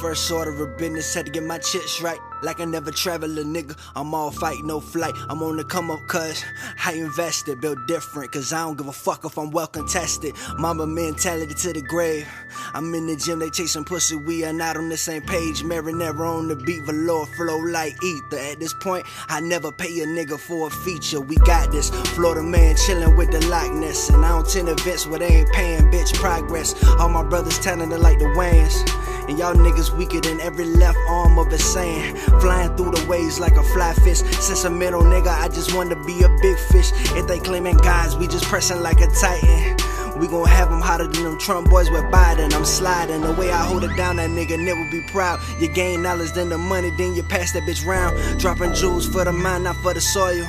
First order of business, had to get my chips right. Like I never travel a nigga, I'm all fight, no flight. I'm on the come up cause I invested, built different. Cause I don't give a fuck if I'm well contested. Mama mentality to the grave. I'm in the gym, they chasing pussy, we are not on the same page. Marinara on the beat, Voleur flow like ether. At this point, I never pay a nigga for a feature. We got this, Florida man chillin' with the Loch Ness. And I don't tend events where they ain't paying, bitch, progress. All my brothers talented like the Wayans. And y'all niggas weaker than every left arm of a sand. Flying through the waves like a fly fish. Sentimental nigga, I just want to be a big fish. If they claiming guys, we just pressing like a titan. We gon' have them hotter than them Trump boys with Biden. I'm sliding, the way I hold it down, that nigga never be proud. You gain knowledge, then the money, then you pass that bitch round. Dropping jewels for the mind, not for the soil.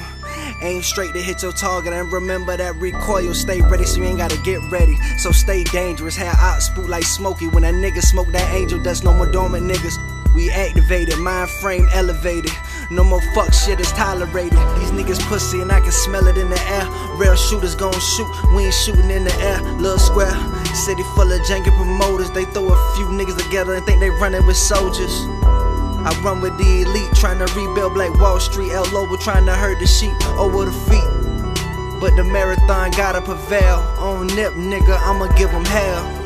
Aim straight to hit your target and remember that recoil. Stay ready so you ain't gotta get ready. So stay dangerous, have ops spook like Smokey. When that nigga smoke that angel dust, no more dormant niggas. We activated, mind frame elevated. No more fuck shit is tolerated. These niggas pussy and I can smell it in the air. Real shooters gon' shoot, we ain't shooting in the air. Little square, city full of janky promoters. They throw a few niggas together and think they running with soldiers. I run with the elite, trying to rebuild Black Wall Street. El Lobo trying to herd the sheep over the feet. But the marathon gotta prevail. On nip, nigga, I'ma give them hell.